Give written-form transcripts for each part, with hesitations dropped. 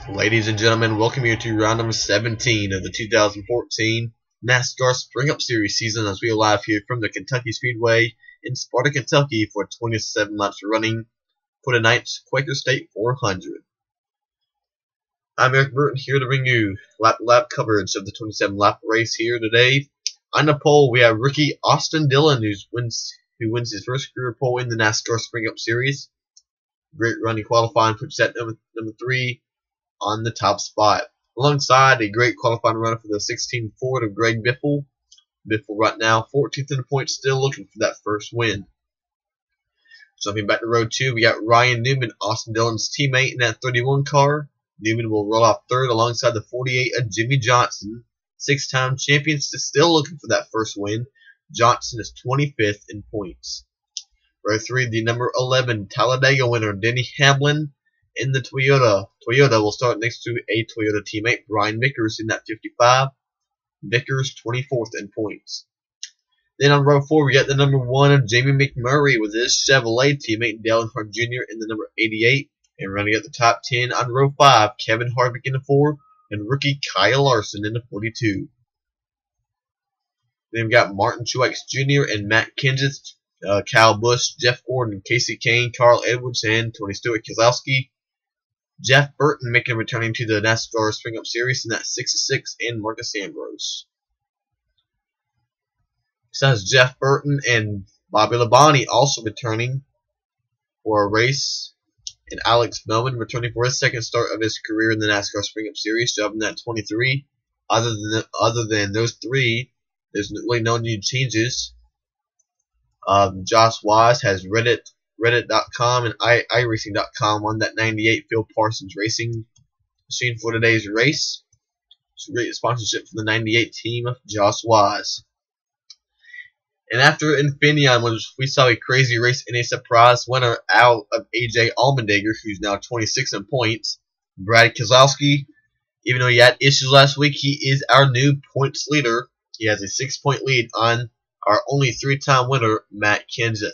Ladies and gentlemen, welcome you to round number 17 of the 2014 NASCAR Spring Up Series season as we are live here from the Kentucky Speedway in Sparta, Kentucky for 27 laps running for tonight's Quaker State 400. I'm Eric Burton here to bring you lap coverage of the 27-lap race here today. On the pole, we have rookie Austin Dillon who wins his first career pole in the NASCAR Spring Up Series. Great running qualifying, puts that number 3 on the top spot. Alongside a great qualifying run for the 16 Ford of Greg Biffle. Biffle right now 14th in the points, still looking for that first win. Jumping back to row 2, we got Ryan Newman, Austin Dillon's teammate in that 31 car. Newman will roll off third alongside the 48 of Jimmy Johnson. 6-time champion, still looking for that first win. Johnson is 25th in points. Row 3, the number 11 Talladega winner Denny Hamlin in the Toyota. Toyota will start next to a Toyota teammate, Brian Vickers, in that 55. Vickers 24th in points. Then on row 4, we got the number 1 of Jamie McMurray with his Chevrolet teammate, Dale Earnhardt Jr. in the number 88. And running at the top 10 on row 5, Kevin Harvick in the 4, and rookie Kyle Larson in the 42. Then we've got Martin Truex Jr. and Matt Kenseth, Kyle Busch, Jeff Gordon, Casey Kane, Carl Edwards, and Tony Stewart Keselowski. Jeff Burton returning to the NASCAR Spring Up Series in that 66, and Marcus Ambrose. Besides Jeff Burton and Bobby Labonte also returning for a race, and Alex Bowman returning for his second start of his career in the NASCAR Spring Up Series, jumping that 23. Other than those three, there's really no new changes. Josh Wise has Reddit.com and iRacing.com on that 98 Phil Parsons Racing machine for today's race. It's a great sponsorship for the 98 team of Josh Wise. And after Infineon, we saw a crazy race and a surprise winner out of AJ Allmendinger, who's now 26 in points. Brad Keselowski, even though he had issues last week, he is our new points leader. He has a 6-point lead on our only 3-time winner, Matt Kenseth.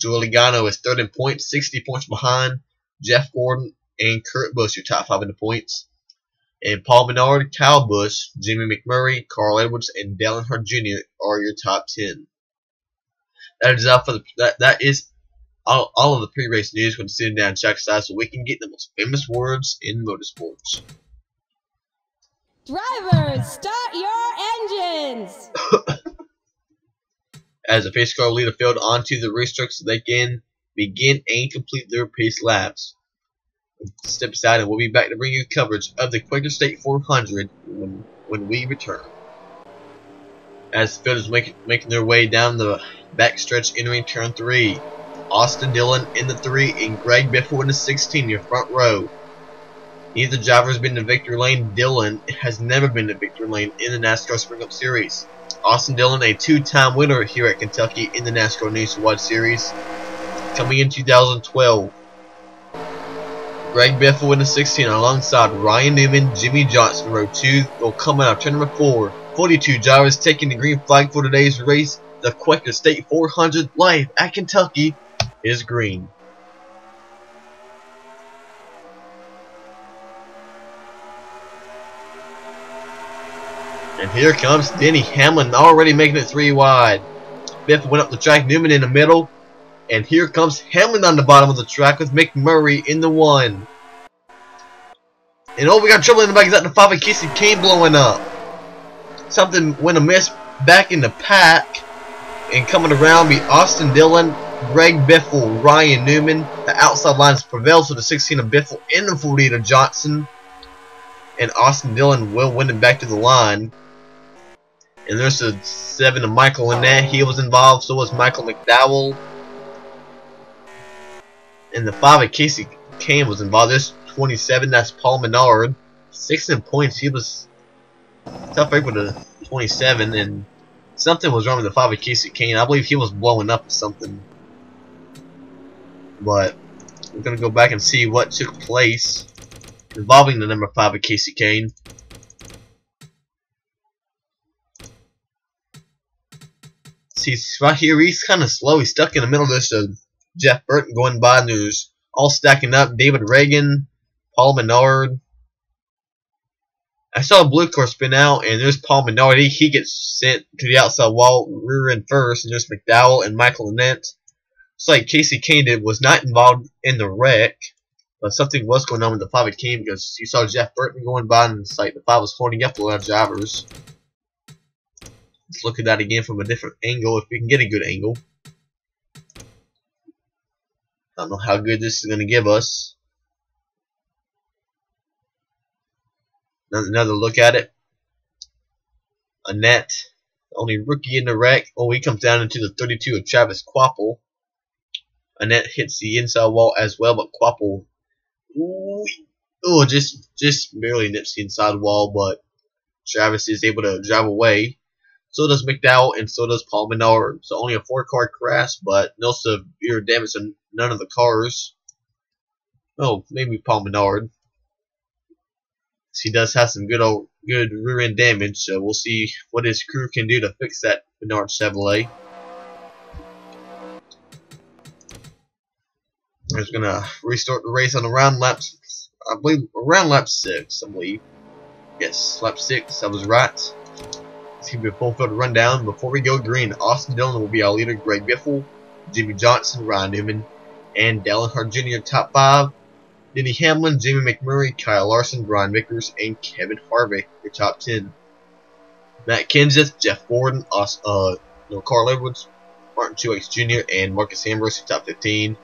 Joey Logano is third in points, 60 points behind Jeff Gordon and Kurt Busch, your top 5 in the points. And Paul Menard, Kyle Busch, Jimmy McMurray, Carl Edwards, and Dale Earnhardt Jr. are your top 10. That is all for that is all of the pre-race news when sitting down trackside, so we can get the most famous words in motorsports. Drivers, start your engines! As the pace car will lead the field onto the racetrack so they can begin and complete their pace laps. Step aside and we'll be back to bring you coverage of the Quaker State 400 when we return. As the field is making their way down the backstretch entering turn 3, Austin Dillon in the 3 and Greg Biffle in the 16, your front row. Neither driver has been in the victory lane. Dillon has never been in the victory lane in the NASCAR Spring Up Series. Austin Dillon, a 2-time winner here at Kentucky in the NASCAR Nationwide Series, coming in 2012. Greg Biffle in the 16 alongside Ryan Newman, Jimmy Johnson. Row 2 will come out of turn number 4. 42 drivers taking the green flag for today's race. The Quaker State 400 live at Kentucky is green. And here comes Denny Hamlin, already making it 3 wide. Biff went up the track, Newman in the middle. And here comes Hamlin on the bottom of the track with McMurray in the 1. And oh, we got trouble in the back. Is that the 5 of Casey Kane blowing up? Something went amiss back in the pack. And coming around be Austin Dillon, Greg Biffle, Ryan Newman. The outside lines prevails for the 16 of Biffle and the 48 of Johnson. And Austin Dillon will win it back to the line. And there's a 7 of Michael Lynette. He was involved, so was Michael McDowell. And the 5 of Casey Kane was involved. There's 27, that's Paul Menard. 6 in points. He was tough break with the 27, and something was wrong with the 5 of Casey Kane. I believe he was blowing up or something. But we're going to go back and see what took place involving the number 5 of Casey Kane. See, right here, he's kind of slow. He's stuck in the middle of this. Jeff Burton going by, and there's all stacking up. David Reagan, Paul Menard. I saw a blue car spin out, and there's Paul Menard. He gets sent to the outside wall, rear end first, and there's McDowell and Michael Annette. It's like Casey Kane was not involved in the wreck, but something was going on with the 5 it came because you saw Jeff Burton going by, and it's like the 5 was holding up a lot of drivers. Let's look at that again from a different angle if we can get a good angle. I don't know how good this is going to give us. Another look at it. Annette, only rookie in the wreck. Oh, he comes down into the 32 of Travis Quapple. Annette hits the inside wall as well, but Quapple, just barely nips the inside wall, but Travis is able to drive away. So does McDowell, and so does Paul Menard. So only a 4-car crash, but no severe damage to none of the cars. Oh, maybe Paul Menard. He does have some good rear end damage, so we'll see what his crew can do to fix that Menard Chevrolet. We're just gonna restart the race on around lap, I believe around lap 6. I believe, yes, lap 6. I was right. It's gonna be a full field rundown. Before we go green, Austin Dillon will be our leader. Greg Biffle, Jimmy Johnson, Ryan Newman, and Dale Earnhardt Jr. top 5. Denny Hamlin, Jamie McMurray, Kyle Larson, Brian Vickers, and Kevin Harvick, your top 10. Matt Kenseth, Jeff Gordon, Carl Edwards, Martin Truex Jr., and Marcus Ambrose, your top 15.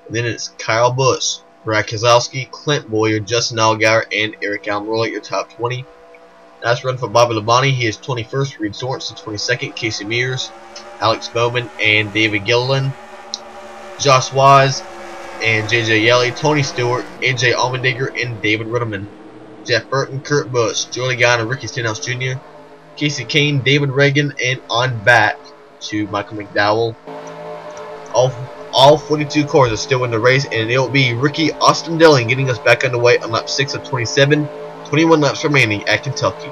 And then it's Kyle Busch, Brad Keselowski, Clint Boyer, Justin Allgaier, and Eric Almirola, your top 20. Nice run for Bobby Labonte. He is 21st. Reed Sorensen, 22nd. Casey Mears, Alex Bowman, and David Gilliland. Josh Wise and J.J. Yeley, Tony Stewart, A.J. Allmendinger, and David Rittelman. Jeff Burton, Kurt Busch, Joey Logano, and Ricky Stenhouse Jr., Casey Kane, David Reagan, and on back to Michael McDowell. All 42 cars are still in the race, and it will be Ricky Austin Dillon getting us back underway on lap 6 of 27. 21 laps remaining at Kentucky.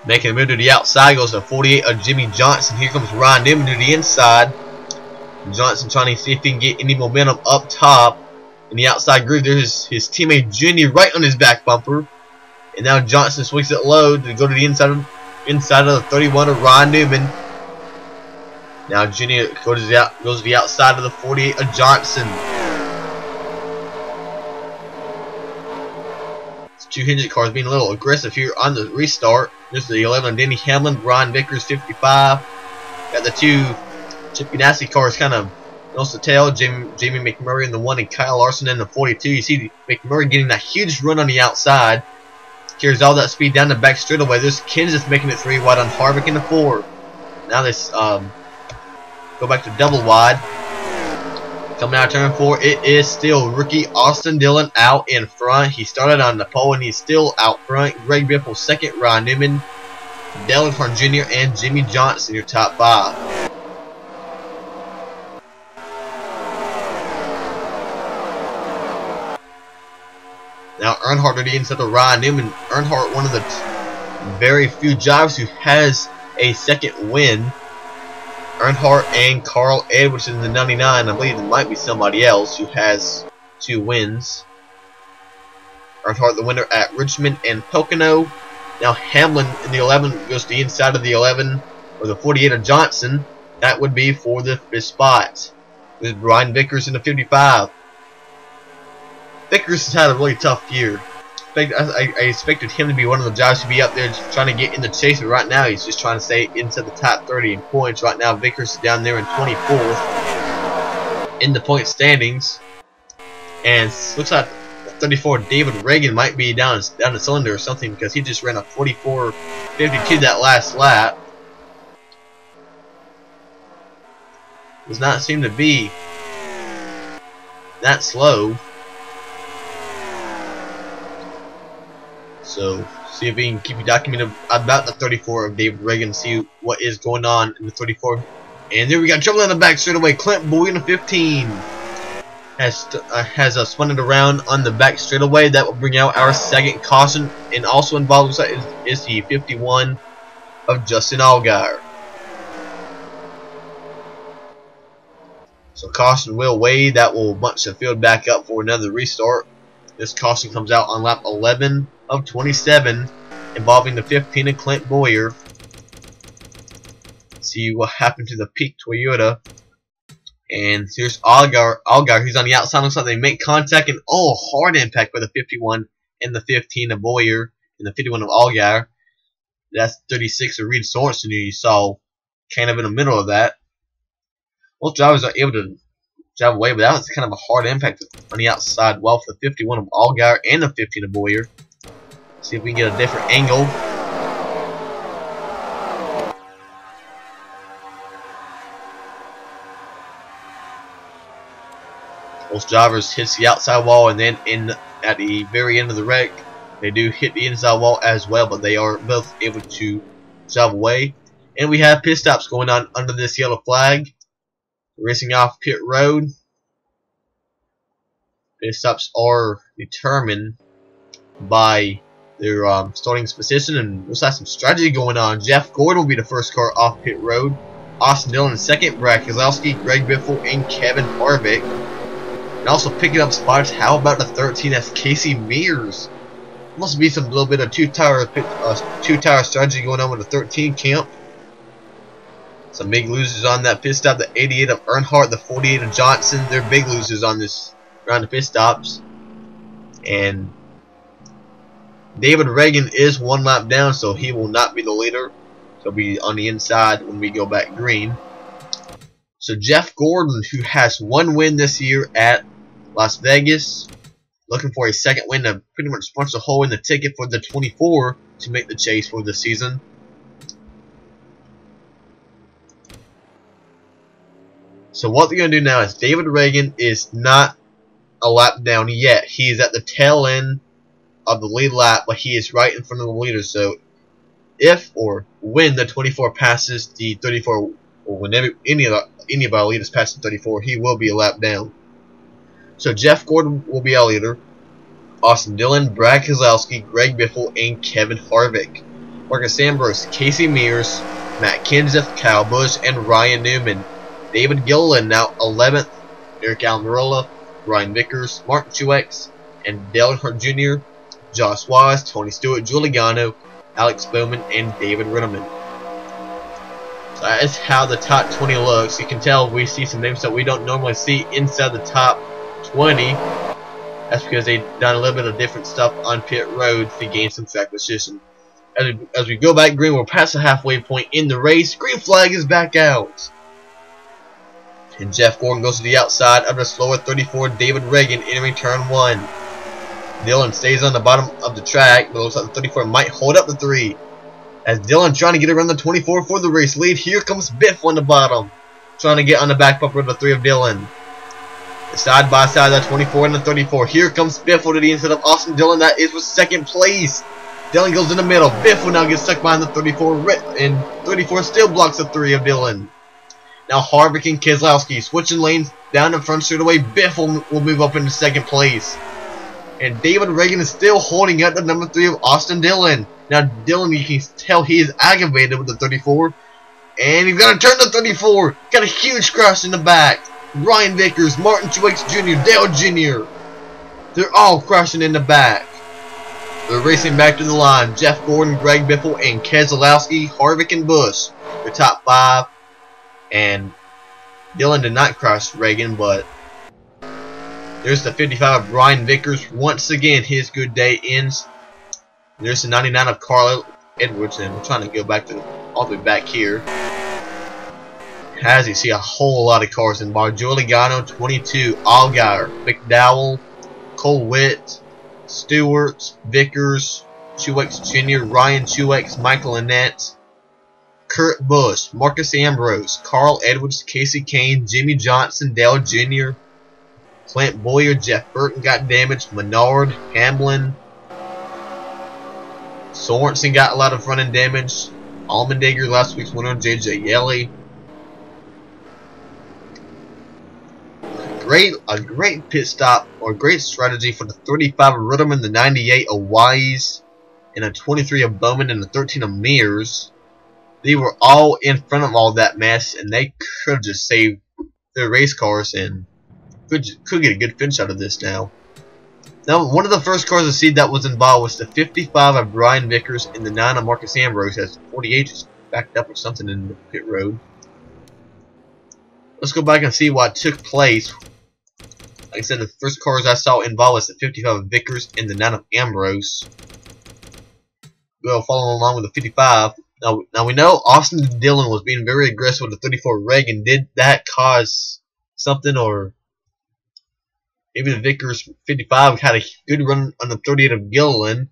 Making a move to the outside goes to 48 of Jimmy Johnson. Here comes Ryan Newman to the inside. Johnson trying to see if he can get any momentum up top. In the outside groove, there's his teammate Junior right on his back bumper. And now Johnson swings it low to go to the inside of the 31 of Ryan Newman. Now Junior goes to the outside of the 48 of Johnson. It's 2 Hendrick cars being a little aggressive here on the restart. This is the 11 of Denny Hamlin, Brian Vickers, 55. Got the 2 Chip Ganassi cars kind of nose to tail. Jamie McMurray in the 1 and Kyle Larson in the 42. You see McMurray getting that huge run on the outside. Carries all that speed down the back straightaway. There's Kenseth making it 3 wide on Harvick in the 4. Now this go back to double wide. Coming out of turn 4, it is still rookie Austin Dillon out in front. He started on the pole and he's still out front. Greg Biffle second, Ryan Newman, Dale Earnhardt Jr., and Jimmy Johnson your top 5. Now Earnhardt already inside of Ryan Newman. Earnhardt, one of the very few drivers who has a second win. Earnhardt and Carl Edwards in the 99. I believe there might be somebody else who has 2 wins. Earnhardt the winner at Richmond and Pocono. Now Hamlin in the 11 goes to the inside of the 11 or the 48 of Johnson. That would be for the 5th spot. There's Brian Vickers in the 55. Vickers has had a really tough year. I expected him to be one of the drivers to be up there trying to get in the chase, but right now he's just trying to stay into the top 30 in points. Right now Vickers is down there in 24th in the point standings, and looks like 34 David Reagan might be down a cylinder or something because he just ran a 44.52 that last lap. Does not seem to be that slow. So, see if we can keep you documented about the 34 of David Reagan, see what is going on in the 34. And there we got trouble in the back straight away. Clint Boyer in the 15 has spun it around on the back straightaway. That will bring out our second caution. And also involved is the 51 of Justin Allgaier. So caution will weigh. That will bunch the field back up for another restart. This caution comes out on lap 11 of 27, involving the 15 of Clint Boyer. See what happened to the Peak Toyota. And here's Allgaier. Who's on the outside. Looks like they make contact, and hard impact by the 51 and the 15 of Boyer and the 51 of Allgaier. That's 36 of Reed Sorensen, who you saw kind of in the middle of that. Both drivers are able to drive away, but that was kind of a hard impact on the outside wall for the 51 of Allgaier and the 15 of Boyer. See if we can get a different angle. Both drivers hits the outside wall, and then at the very end of the wreck, they do hit the inside wall as well, but they are both able to drive away. And we have pit stops going on under this yellow flag. Racing off pit road. Pit stops are determined by their starting position, and looks like some strategy going on. Jeff Gordon will be the first car off pit road. Austin Dillon in second. Brad Keselowski, Greg Biffle, and Kevin Harvick. And also picking up spots. How about the 13? That's Casey Mears. Must be some little bit of two-tire strategy going on with the 13 camp. Some big losers on that pit stop. The 88 of Earnhardt, the 48 of Johnson. They're big losers on this round of pit stops. And David Reagan is one lap down, so he will not be the leader. He'll be on the inside when we go back green. So Jeff Gordon, who has one win this year at Las Vegas, looking for a second win to pretty much punch a hole in the ticket for the 24 to make the chase for the season. So what they're going to do now is David Reagan is not a lap down yet. He is at the tail end of the lead lap, but he is right in front of the leader. So if or when the 24 passes the 34, or whenever any of our leaders pass the 34, he will be a lap down. So Jeff Gordon will be our leader. Austin Dillon, Brad Keselowski, Greg Biffle, and Kevin Harvick. Marcus Ambrose, Casey Mears, Matt Kenseth, Kyle Busch, and Ryan Newman. David Gilliland now 11th. Eric Almirola, Ryan Vickers, Mark Truex, and Dale Earnhardt Jr., Josh Wise, Tony Stewart, Giuliano, Alex Bowman, and David Ritterman. So that is how the top 20 looks. You can tell we see some names that we don't normally see inside the top 20. That's because they've done a little bit of different stuff on pit road to gain some track position. As we go back green, we're past the halfway point in the race. Green flag is back out. And Jeff Gordon goes to the outside of the slower 34, David Reagan, entering turn 1. Dillon stays on the bottom of the track, but looks like the 34 might hold up the 3. As Dillon trying to get around the 24 for the race lead, here comes Biff on the bottom, trying to get on the back bumper of the 3 of Dillon. Side by side, the 24 and the 34. Here comes Biffle to the inside of Austin Dillon. That is for second place. Dillon goes in the middle. Biffle now gets stuck behind the 34, and 34 still blocks the 3 of Dillon. Now Harvick and Keselowski switching lanes down the front straightaway. Biffle will move up into second place. And David Reagan is still holding up the number 3 of Austin Dillon. Now Dillon, you can tell he is aggravated with the 34. And he's going to turn the 34. Got a huge crash in the back. Ryan Vickers, Martin Truex Jr., Dale Jr. They're all crashing in the back. They're racing back to the line. Jeff Gordon, Greg Biffle, and Keselowski, Harvick, and Busch. The top 5. And Dillon did not crash Reagan, but there's the 55 of Ryan Vickers. Once again, his good day ends. There's the 99 of Carl Edwards, and we're trying to go back to all the way back here. As you see, a whole lot of cars in bar. Giuliano, 22, Allgaier, McDowell, Cole Witt, Stewart, Vickers, Truex Jr., Ryan Truex, Michael Annett, Kurt Busch, Marcus Ambrose, Carl Edwards, Casey Kane, Jimmy Johnson, Dale Jr., Clint Boyer, Jeff Burton got damaged, Menard, Hamlin, Sorensen got a lot of front end damage, Allmendinger, last week's winner, JJ Yeley. A great pit stop, or great strategy for the 35 of Ritterman, the 98 of Wise, and a 23 of Bowman, and the 13 of Mears. They were all in front of all that mess, and they could have just saved their race cars and could get a good finish out of this now. Now, one of the first cars to see that was involved was the 55 of Brian Vickers and the 9 of Marcus Ambrose, as 48 just backed up or something in the pit road. Let's go back and see what took place. Like I said, the first cars I saw involved was the 55 of Vickers and the 9 of Ambrose. Well, following along with the 55. Now we know Austin Dillon was being very aggressive with the 34 Reagan. Did that cause something, or maybe the Vickers 55 had a good run on the 38 of Gilliland?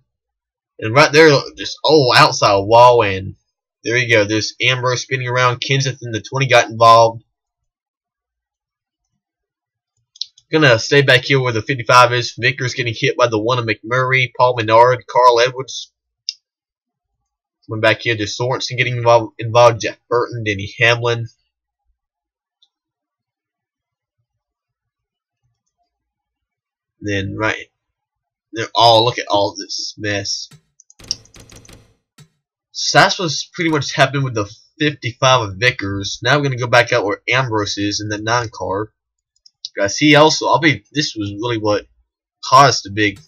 And right there, just outside wall, and there you go. There's Ambrose spinning around. Kenseth in the 20 got involved. Gonna stay back here where the 55 is. Vickers getting hit by the 1 of McMurray, Paul Menard, Carl Edwards. Coming back here, there's Sorensen getting involved, Jeff Burton, Denny Hamlin. And then right there, look at all this mess. So that's what's pretty much happened with the 55 of Vickers. Now we're gonna go back out where Ambrose is in the 9 car. Guys, this was really what caused the big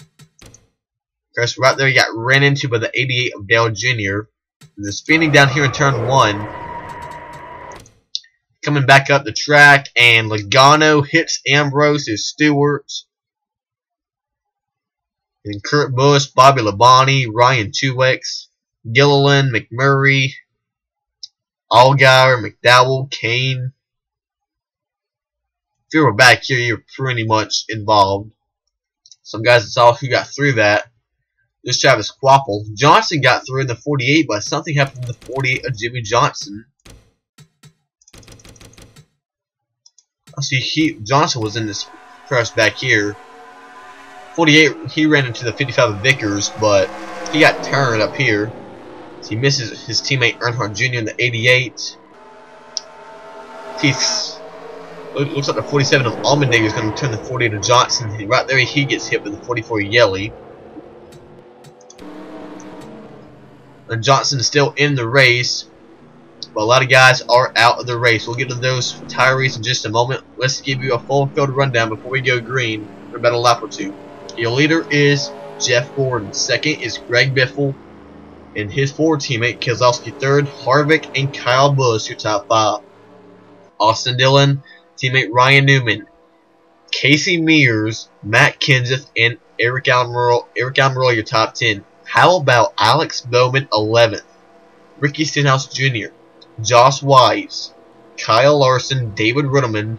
crash. Right there, he got ran into by the 88 of Dale Jr. And then spinning down here in turn 1. Coming back up the track, and Logano hits Ambrose, his Stewart. And Kurt Busch, Bobby Labonte, Ryan Truex, Gilliland, McMurray, Allgaier, McDowell, Kane. If you were back here, you're pretty much involved. Some guys that's all who got through that. This Travis Quapple. Johnson got through in the 48, but something happened in the 48 of Jimmy Johnson. I see Johnson was in this crash back here. 48, he ran into the 55 of Vickers, but he got turned up here. So he misses his teammate Earnhardt Jr. in the 88. Looks like the 47 of Allmendinger is going to turn the 48 of Johnson. Right there, he gets hit with the 44 Yelly. And Johnson is still in the race, but a lot of guys are out of the race. We'll get to those retirees in just a moment. Let's give you a full field rundown before we go green for about a lap or two. Your leader is Jeff Gordon. Second is Greg Biffle and his Ford teammate Keselowski. Third, Harvick and Kyle Busch, your top 5. Austin Dillon, teammate Ryan Newman, Casey Mears, Matt Kenseth, and Eric Almirola, your top 10. How about Alex Bowman, 11th, Ricky Stenhouse Jr., Josh Wise, Kyle Larson, David Ruttleman,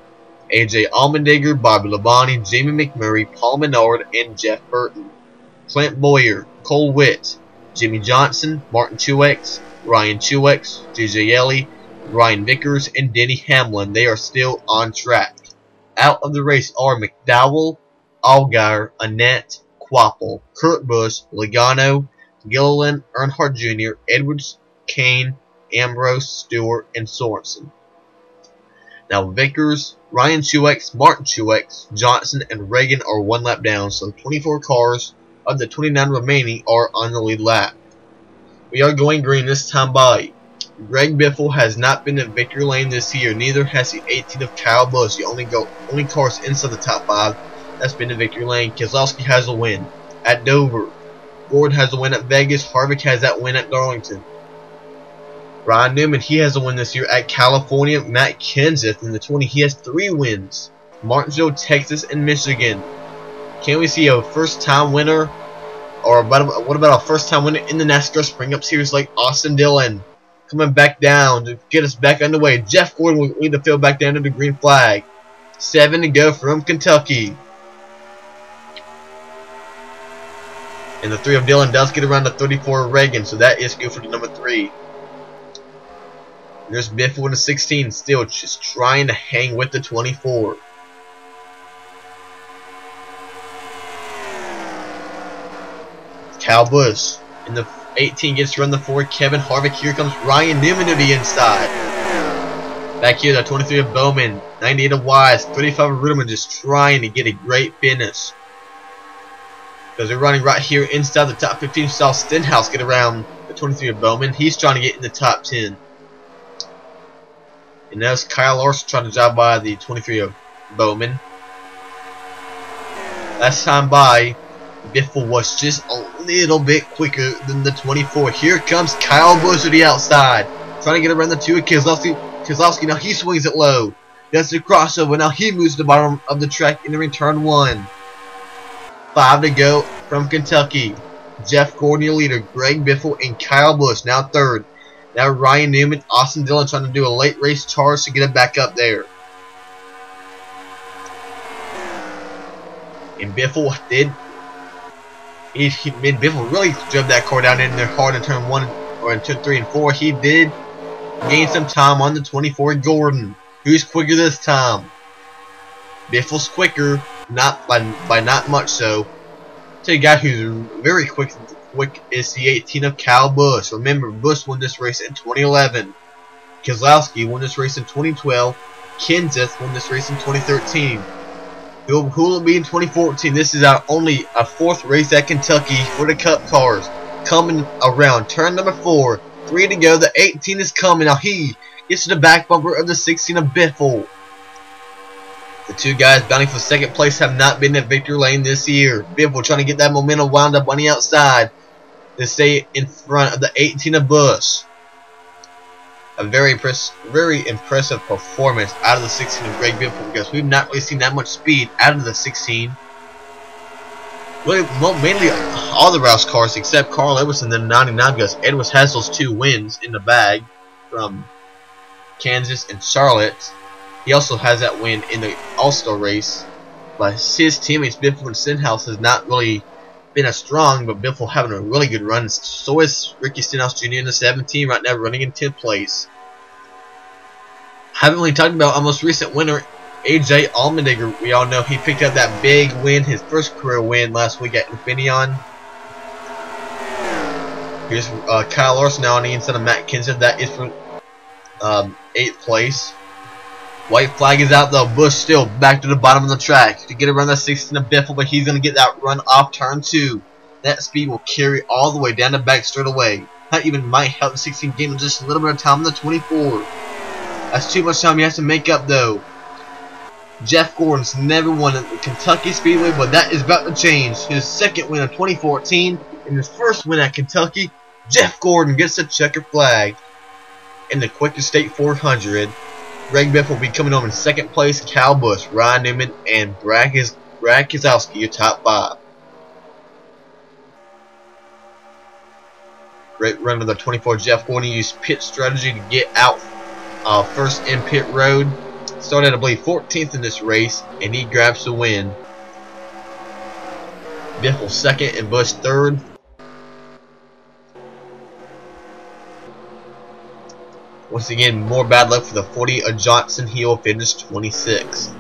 AJ Allmendinger, Bobby Labonte, Jamie McMurray, Paul Menard, and Jeff Burton. Clint Bowyer, Cole Witt, Jimmy Johnson, Martin Truex, Ryan Truex, JJ Yeley, Ryan Vickers, and Denny Hamlin. They are still on track. Out of the race are McDowell, Allgaier, Annette, Quapple, Kurt Busch, Logano, Gilliland, Earnhardt Jr., Edwards, Kane, Ambrose, Stewart, and Sorensen. Now Vickers, Ryan Truex, Martin Truex, Johnson, and Reagan are 1 lap down, so 24 cars of the 29 remaining are on the lead lap. We are going green this time by. Greg Biffle has not been in victory lane this year, neither has the 18 of Kyle Busch, the only cars inside the top 5 that's been in victory lane. Keselowski has a win at Dover. Ford has a win at Vegas. Harvick has that win at Darlington. Ryan Newman, he has a win this year at California. Matt Kenseth in the 20, he has 3 wins. Martinsville, Texas, and Michigan. Can we see a first-time winner? Or what about a first-time winner in the NASCAR Spring Up Series like Austin Dillon? Coming back down to get us back underway. Jeff Gordon will lead the field back down to the green flag. 7 to go from Kentucky. And the 3 of Dillon does get around the 34 of Reagan, so that is good for the number 3. There's Biffle in the 16, still just trying to hang with the 24. Kyle Busch in the 18 gets to run the 4. Kevin Harvick. Here comes Ryan Newman to the inside. Back here, the 23 of Bowman, 98 of Wise, 35 of Ruttleman, just trying to get a great finish. Because they're running right here inside the top 15. You saw Stenhouse get around the 23 of Bowman. He's trying to get in the top 10. And that was Kyle Larson trying to drive by the 23 of Bowman. Last time by, Biffle was just a little bit quicker than the 24. Here comes Kyle Busch to the outside, trying to get around the 2 of Keselowski. Keselowski, now he swings it low. That's the crossover. Now he moves to the bottom of the track in the return 1. 5 to go from Kentucky. Jeff Gordon, your leader. Greg Biffle and Kyle Busch now 3rd. Now Ryan Newman, Austin Dillon trying to do a late race charge to get him back up there. And Biffle did. Biffle really drove that car down in there hard in turn 1 or in turn 3 and 4. He did gain some time on the 24 Gordon. Who's quicker this time? Biffle's quicker, not by not much so. To a guy who's very quick is the 18 of Kyle Busch. Remember, Busch won this race in 2011. Keselowski won this race in 2012. Kenseth won this race in 2013. Who will it be in 2014? This is only a 4th race at Kentucky for the Cup cars. Coming around turn number 4. 3 to go. The 18 is coming. Now he gets to the back bumper of the 16 of Biffle. The 2 guys bounding for 2nd place have not been at victory lane this year. Biffle trying to get that momentum wound up on the outside to stay in front of the 18 of Busch. A very impressive performance out of the 16 of Greg Biffle, because we've not really seen that much speed out of the 16. Really, mainly all the Roush cars except Carl Edwards and the 99, because Edwards has those 2 wins in the bag from Kansas and Charlotte. He also has that win in the All-Star race. But his teammates Biffle and Stenhouse has not really been as strong, but Biffle having a really good run. So is Ricky Stenhouse Jr. in the 17 right now, running in 10th place. Haven't really talked about our most recent winner, AJ Allmendinger. We all know he picked up that big win, his first career win last week at Infineon. Here's Kyle Larson now on the inside of Matt Kenseth. That is for 8th place. White flag is out though. Busch still back to the bottom of the track to get around that 16 of Biffle, but he's going to get that run off turn 2. That speed will carry all the way down the back straight away. That even might help the 16 gain just a little bit of time on the 24. That's too much time he has to make up though. Jeff Gordon's never won at the Kentucky Speedway, but that is about to change. His 2nd win of 2014 and his 1st win at Kentucky. Jeff Gordon gets the checker flag in the Quaker State 400. Greg Biffle will be coming home in 2nd place. Kyle Busch, Ryan Newman, and Brad Keselowski, your top 5. Great run of the 24. Jeff Gordon used pit strategy to get out first in pit road. Started, I believe, 14th in this race, and he grabs the win. Biffle 2nd and Busch 3rd. Once again, more bad luck for the 40 of Johnson. He will finish 26th.